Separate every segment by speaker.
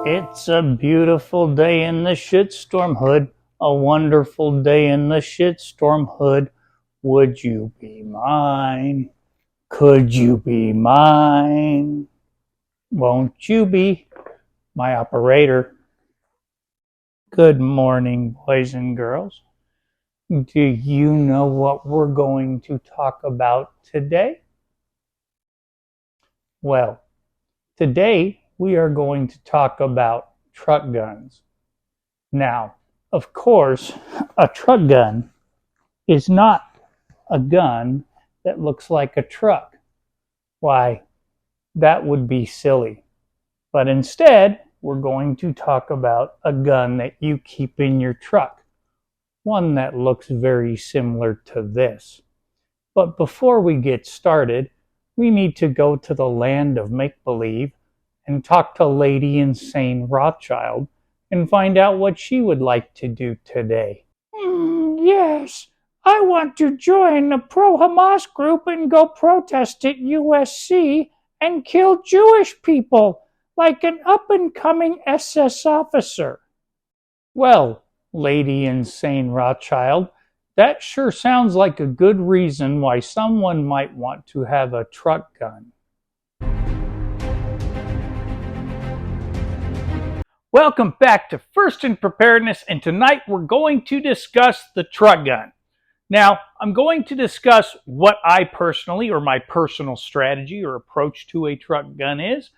Speaker 1: It's a beautiful day in the shitstorm hood, a wonderful day in the shitstorm hood. Would you be mine? Could you be mine? Won't you be my operator? Good morning, boys and girls. Do you know what we're going to talk about today? Well, today we are going to talk about truck guns. Now, of course, a truck gun is not a gun that looks like a truck. Why, that would be silly. But instead, we're going to talk about a gun that you keep in your truck. One that looks very similar to this. But before we get started, we need to go to the land of make-believe and talk to Lady Insane Rothschild and find out what she would like to do today. Yes, I want to join the pro-Hamas group and go protest at USC and kill Jewish people like an up-and-coming SS officer. Well, Lady Insane Rothschild, that sure sounds like a good reason why someone might want to have a truck gun. Welcome back to First in Preparedness, and tonight we're going to discuss the truck gun. Now, I'm going to discuss what I personally, or my personal strategy or approach to a truck gun is,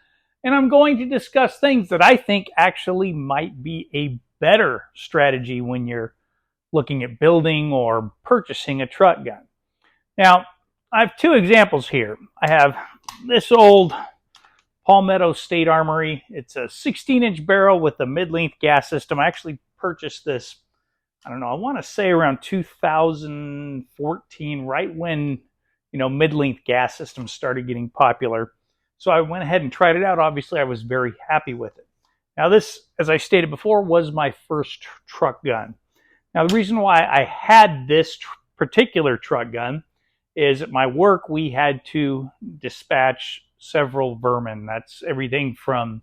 Speaker 1: and I'm going to discuss things that I think actually might be a better strategy when you're looking at building or purchasing a truck gun. Now, I have two examples here. I have this old Palmetto State Armory. It's a 16-inch barrel with a mid-length gas system. I actually purchased this, I don't know, I want to say around 2014, right when, mid-length gas systems started getting popular. So I went ahead and tried it out. Obviously, I was very happy with it. Now this, as I stated before, was my first truck gun. Now the reason why I had this particular truck gun is at my work we had to dispatch several vermin. That's everything from,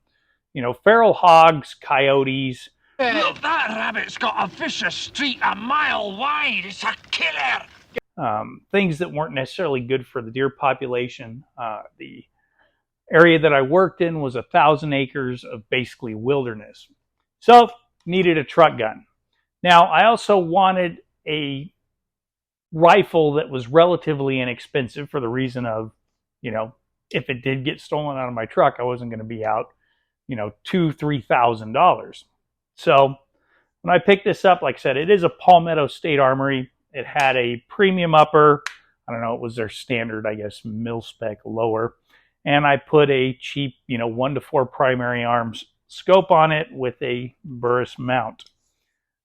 Speaker 1: feral hogs, coyotes.
Speaker 2: Look, that rabbit's got a vicious streak a mile wide. It's a killer.
Speaker 1: Things that weren't necessarily good for the deer population. The area that I worked in was 1,000 acres of basically wilderness. So, needed a truck gun. Now, I also wanted a rifle that was relatively inexpensive for the reason of, if it did get stolen out of my truck, I wasn't going to be out, $2,000–$3,000. So when I picked this up, like I said, it is a Palmetto State Armory. It had a premium upper. I don't know, it was their standard, I guess, mil-spec lower. And I put a cheap, 1-4 primary arms scope on it with a Burris mount.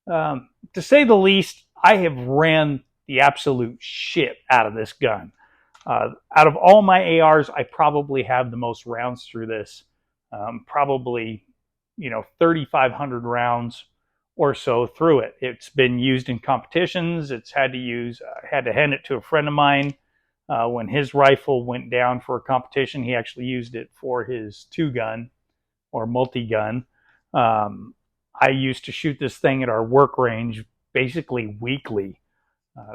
Speaker 1: To say the least, I have ran the absolute shit out of this gun. Out of all my ARs, I probably have the most rounds through this. Probably, 3,500 rounds or so through it. It's been used in competitions. It's had to hand it to a friend of mine. When his rifle went down for a competition, he actually used it for his 2-gun or multi-gun. I used to shoot this thing at our work range basically weekly.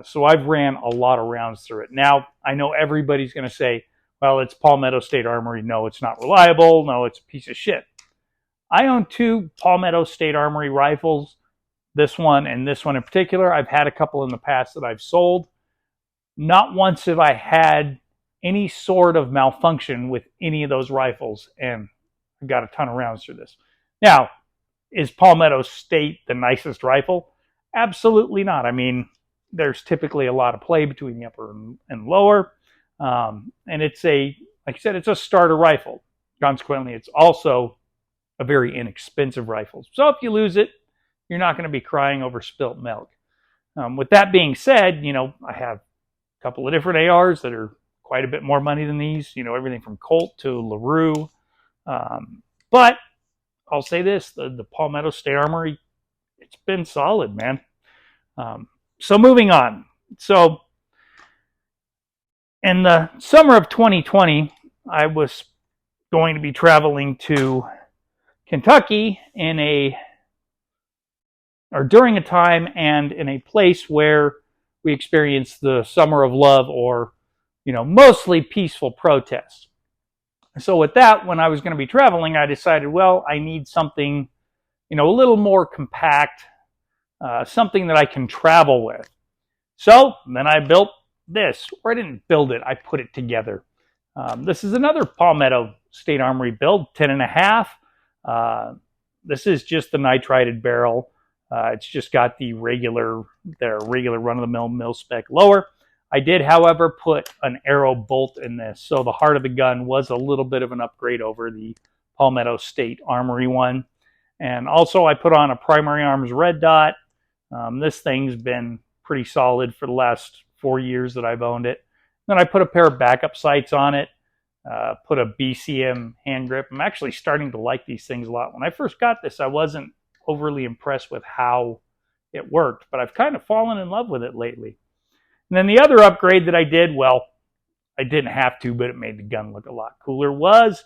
Speaker 1: So I've ran a lot of rounds through it. Now, I know everybody's going to say, well, it's Palmetto State Armory. No, it's not reliable. No, it's a piece of shit. I own 2 Palmetto State Armory rifles, this one and this one in particular. I've had a couple in the past that I've sold. Not once have I had any sort of malfunction with any of those rifles, and I've got a ton of rounds through this. Now, is Palmetto State the nicest rifle? Absolutely not. I mean, there's typically a lot of play between the upper and lower. And it's like I said, it's a starter rifle. Consequently, it's also a very inexpensive rifle. So if you lose it, you're not going to be crying over spilt milk. With that being said, I have a couple of different ARs that are quite a bit more money than these. Everything from Colt to LaRue. But I'll say this, the Palmetto State Armory, it's been solid, man. So moving on. So in the summer of 2020, I was going to be traveling to Kentucky during a time and in a place where we experienced the Summer of Love, or mostly peaceful protests. So with that, when I was going to be traveling, I decided, well, I need something, a little more compact, something that I can travel with. So then I built this, or I didn't build it, I put it together. This is another Palmetto State Armory build, 10.5. This is just the nitrided barrel. It's just got their regular run-of-the-mill mil-spec lower. I did, however, put an arrow bolt in this, so the heart of the gun was a little bit of an upgrade over the Palmetto State Armory one. And also I put on a Primary Arms red dot. This thing's been pretty solid for the last 4 years that I've owned it. Then I put a pair of backup sights on it, put a BCM hand grip. I'm actually starting to like these things a lot. When I first got this, I wasn't overly impressed with how it worked, but I've kind of fallen in love with it lately. And then the other upgrade that I did, well, I didn't have to, but it made the gun look a lot cooler, was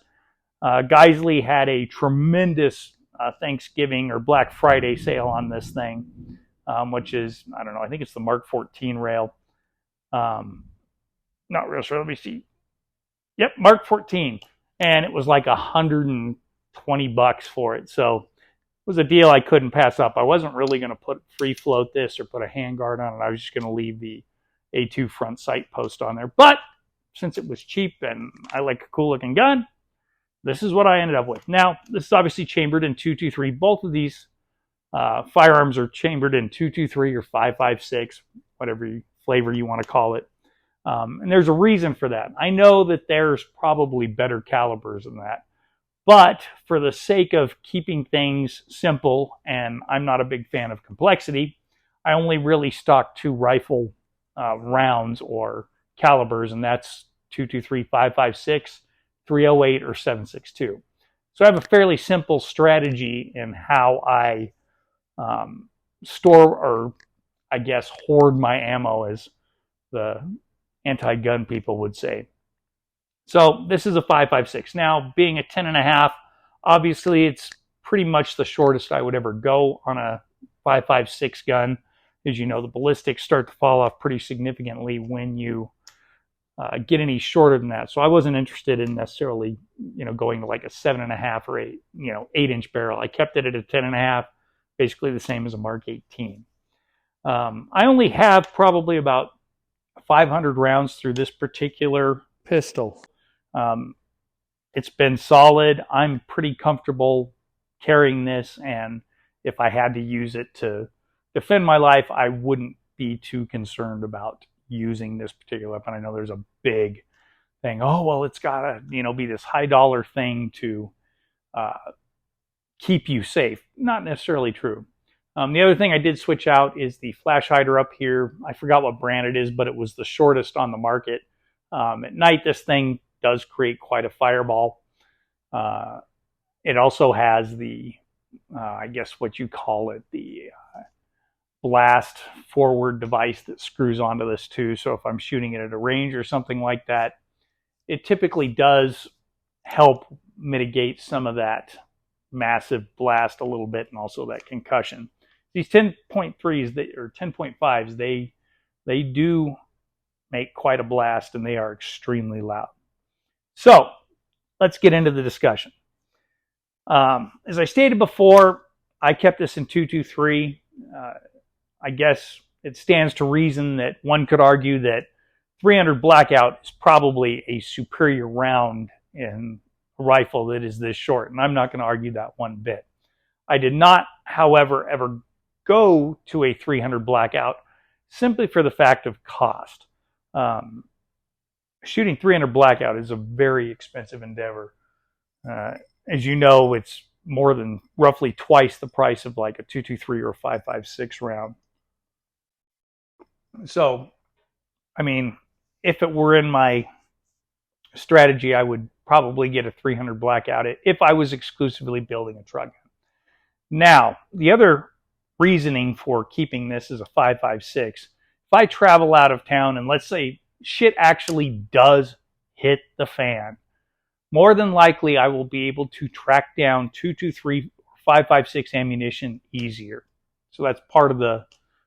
Speaker 1: Geisley had a tremendous Thanksgiving or Black Friday sale on this thing, which is, I don't know, I think it's the Mark 14 rail. Not real sure, let me see. Yep, Mark 14. And it was like $120 for it. So it was a deal I couldn't pass up. I wasn't really going to free float this or put a handguard on it. I was just going to leave the A2 front sight post on there. But since it was cheap and I like a cool looking gun, this is what I ended up with. Now, this is obviously chambered in 223. Both of these firearms are chambered in 223 or 5.56, whatever flavor you want to call it. And there's a reason for that. I know that there's probably better calibers than that. But for the sake of keeping things simple, and I'm not a big fan of complexity, I only really stock two rifle rounds or calibers, and that's 223, 5.56, 308, or 7.62. So I have a fairly simple strategy in how I store, or I guess hoard my ammo, as the anti-gun people would say. So this is a 5.56. Now, being a 10.5, obviously it's pretty much the shortest I would ever go on a 5.56 gun. As you know, the ballistics start to fall off pretty significantly when you get any shorter than that. So I wasn't interested in necessarily, going to like a 7.5 or 8, 8-inch barrel. I kept it at a 10.5, basically the same as a Mark 18. I only have probably about 500 rounds through this particular pistol. It's been solid. I'm pretty comfortable carrying this, and if I had to use it to defend my life, I wouldn't be too concerned about using this particular weapon. I know there's a big thing, oh, well, it's got to, be this high dollar thing to keep you safe. Not necessarily true. The other thing I did switch out is the flash hider up here. I forgot what brand it is, but it was the shortest on the market. At night, this thing does create quite a fireball. It also has the, I guess what you call it, the blast forward device that screws onto this too. So if I'm shooting it at a range or something like that, it typically does help mitigate some of that massive blast a little bit, and also that concussion. These 10.3s or 10.5s, they do make quite a blast, and they are extremely loud. So let's get into the discussion. As I stated before, I kept this in 223. I guess it stands to reason that one could argue that 300 Blackout is probably a superior round in a rifle that is this short, and I'm not going to argue that one bit. I did not, however, ever go to a 300 Blackout simply for the fact of cost. Shooting 300 Blackout is a very expensive endeavor. As you know, it's more than roughly twice the price of like a 223 or a 5.56 round. So, I mean, if it were in my strategy, I would probably get a 300 Blackout if I was exclusively building a truck gun. Now, the other reasoning for keeping this as a 5.56. If I travel out of town and let's say shit actually does hit the fan, more than likely I will be able to track down 223 5.56 ammunition easier. So that's part of the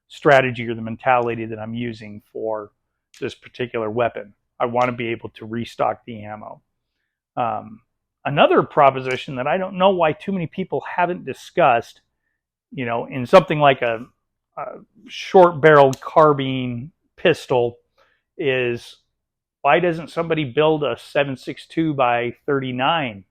Speaker 1: strategy or the mentality that I'm using for this particular weapon. I want to be able to restock the ammo. Another proposition that I don't know why too many people haven't discussed, in something like a short-barreled carbine pistol, is why doesn't somebody build a 7.62 by 39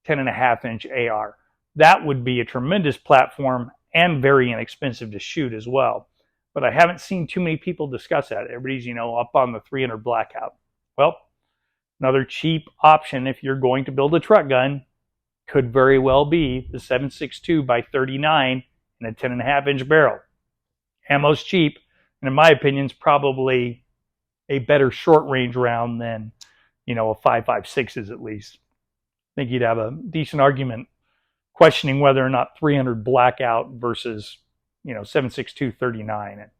Speaker 1: 10.5-inch AR? That would be a tremendous platform and very inexpensive to shoot as well. But I haven't seen too many people discuss that. Everybody's, up on the 300 blackout. Well, another cheap option if you're going to build a truck gun could very well be the 7.62 by 39 and a 10.5-inch barrel. Ammo's cheap, and in my opinion, is probably a better short-range round than, a 5.56 is at least. I think you'd have a decent argument questioning whether or not 300 blackout versus, 7.62 39. And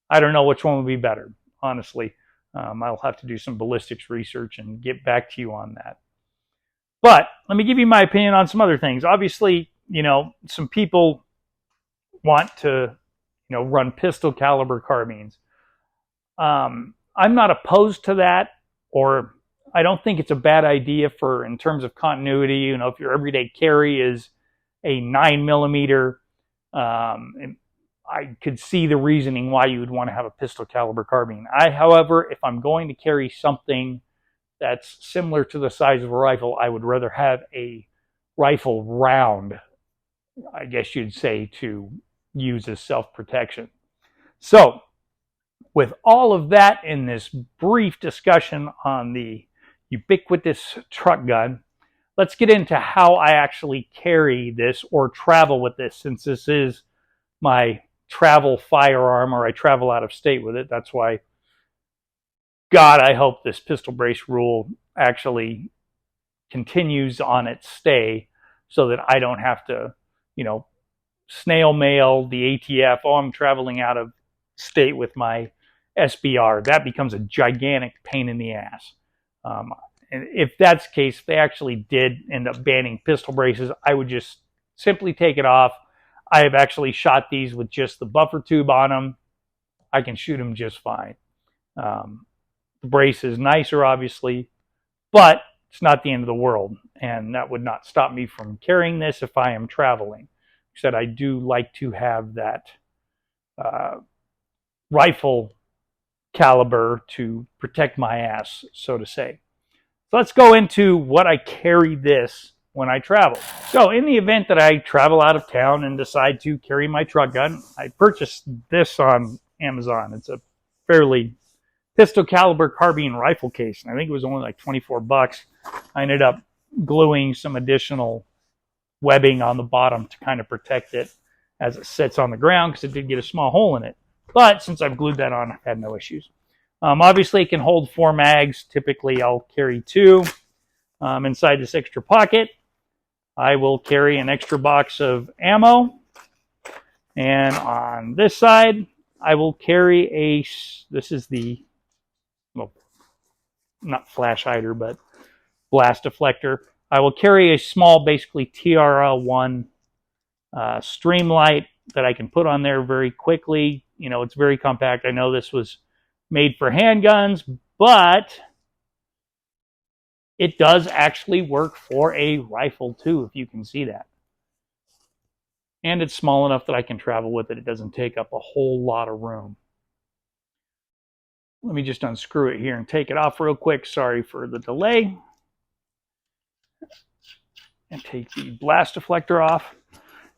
Speaker 1: I don't know which one would be better, honestly. I'll have to do some ballistics research and get back to you on that. But let me give you my opinion on some other things. Obviously, some people want to, run pistol caliber carbines. I'm not opposed to that, or I don't think it's a bad idea in terms of continuity. If your everyday carry is a 9mm, I could see the reasoning why you would want to have a pistol caliber carbine. However, if I'm going to carry something that's similar to the size of a rifle, I would rather have a rifle round, I guess you'd say, to use as self-protection. So, with all of that in this brief discussion on the ubiquitous truck gun, let's get into how I actually carry this or travel with this, since this is my travel firearm, or I travel out of state with it. That's why, God, I hope this pistol brace rule actually continues on its stay so that I don't have to, snail mail the ATF. Oh, I'm traveling out of state with my SBR. That becomes a gigantic pain in the ass. And if that's the case, if they actually did end up banning pistol braces, I would just simply take it off. I have actually shot these with just the buffer tube on them. I can shoot them just fine. The brace is nicer, obviously, but it's not the end of the world. And that would not stop me from carrying this if I am traveling. Like I said, I do like to have that rifle caliber to protect my ass, so to say. So let's go into what I carry this when I travel. So in the event that I travel out of town and decide to carry my truck gun, I purchased this on Amazon. It's a fairly pistol caliber carbine rifle case, and I think it was only like 24 bucks. I ended up gluing some additional webbing on the bottom to kind of protect it as it sits on the ground, because it did get a small hole in it. But since I've glued that on, I've had no issues. Obviously, it can hold 4 mags. Typically, I'll carry 2. Inside this extra pocket, I will carry an extra box of ammo. And on this side, I will carry this is the, well, not flash hider, but blast deflector. I will carry a small, basically TRL-1 stream light that I can put on there very quickly. It's very compact. I know this was made for handguns, but it does actually work for a rifle too, if you can see that. And it's small enough that I can travel with it. It doesn't take up a whole lot of room. Let me just unscrew it here and take it off real quick. Sorry for the delay. And take the blast deflector off.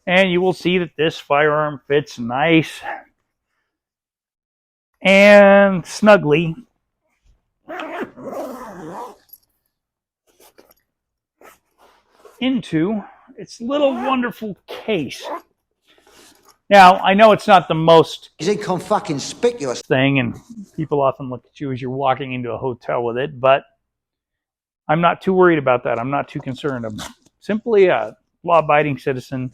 Speaker 1: And you will see that this firearm fits nice and snugly into its little wonderful case. Now, I know it's not the most inconspicuous thing, and people often look at you as you're walking into a hotel with it, but I'm not too worried about that. I'm not too concerned. I'm simply a law-abiding citizen,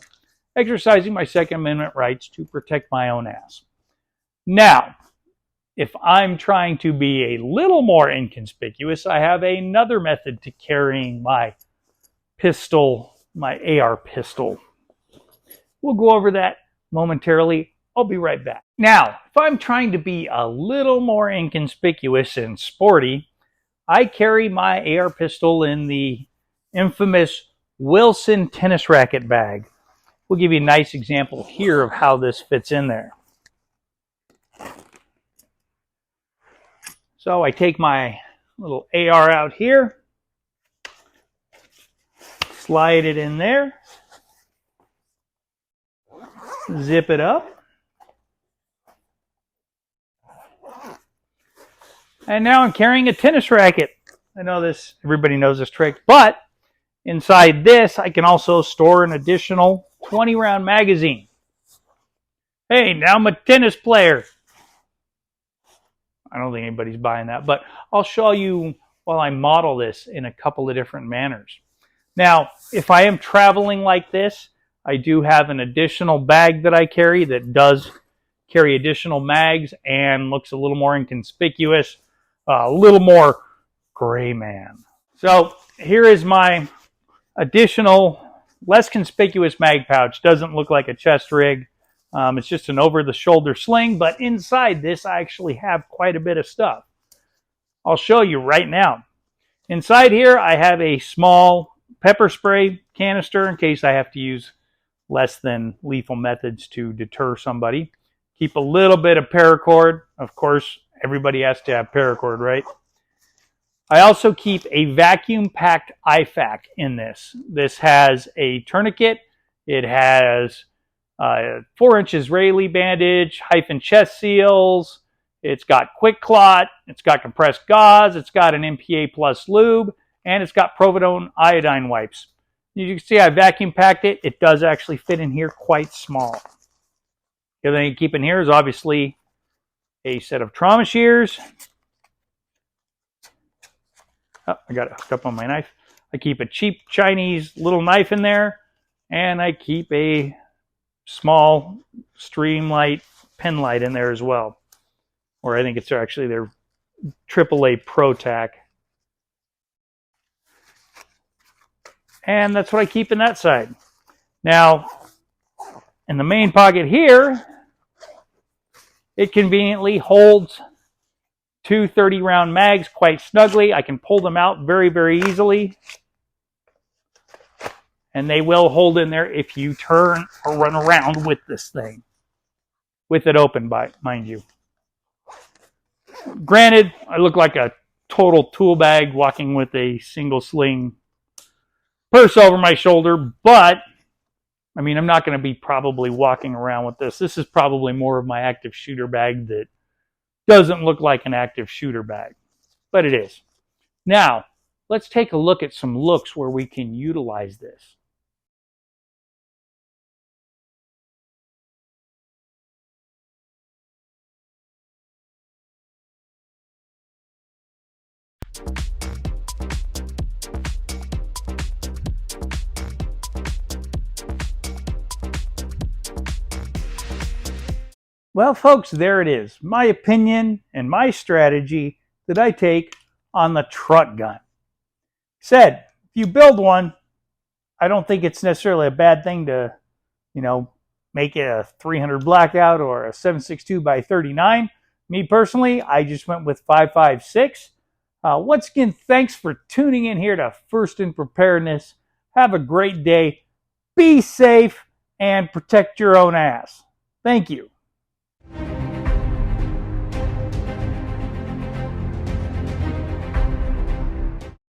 Speaker 1: exercising my Second Amendment rights to protect my own ass. Now, if I'm trying to be a little more inconspicuous, I have another method to carrying my pistol, my AR pistol. We'll go over that momentarily. I'll be right back. Now, if I'm trying to be a little more inconspicuous and sporty, I carry my AR pistol in the infamous Wilson tennis racket bag. We'll give you a nice example here of how this fits in there. So I take my little AR out here, slide it in there, zip it up, and now I'm carrying a tennis racket. I know this, everybody knows this trick, but inside this I can also store an additional 20-round magazine. Hey, now I'm a tennis player. I don't think anybody's buying that, but I'll show you while I model this in a couple of different manners. Now, if I am traveling like this, I do have an additional bag that I carry that does carry additional mags and looks a little more inconspicuous, a little more gray man. So here is my additional, less conspicuous mag pouch. Doesn't look like a chest rig. It's just an over-the-shoulder sling, but inside this I actually have quite a bit of stuff. I'll show you right now. Inside here I have a small pepper spray canister in case I have to use less than lethal methods to deter somebody. Keep a little bit of paracord. Of course, everybody has to have paracord, right? I also keep a vacuum-packed IFAK in this. This has a tourniquet. It has 4-inch Israeli bandage, hyphen chest seals. It's got quick clot. It's got compressed gauze. It's got an MPA plus lube, and it's got Providone iodine wipes. You can see I vacuum packed it. It does actually fit in here quite small. The other thing you keep in here is obviously a set of trauma shears. Oh, I got it hooked up on my knife. I keep a cheap Chinese little knife in there, and I keep a small Streamlight pen light in there as well. Or I think it's actually their AAA Pro Tac. And that's what I keep in that side. Now, in the main pocket here, it conveniently holds two 30-round mags quite snugly. I can pull them out very, very easily. And they will hold in there if you turn or run around with this thing. With it open, mind you. Granted, I look like a total tool bag walking with a single sling purse over my shoulder, but I mean, I'm not going to be probably walking around with this. This is probably more of my active shooter bag that doesn't look like an active shooter bag, but it is. Now, let's take a look at some looks where we can utilize this. Well, folks, there it is. My opinion and my strategy that I take on the truck gun. Said, if you build one, I don't think it's necessarily a bad thing to, make it a 300 blackout or a 7.62 by 39. Me personally, I just went with 5.56. Once again, thanks for tuning in here to First in Preparedness. Have a great day. Be safe and protect your own ass. Thank you.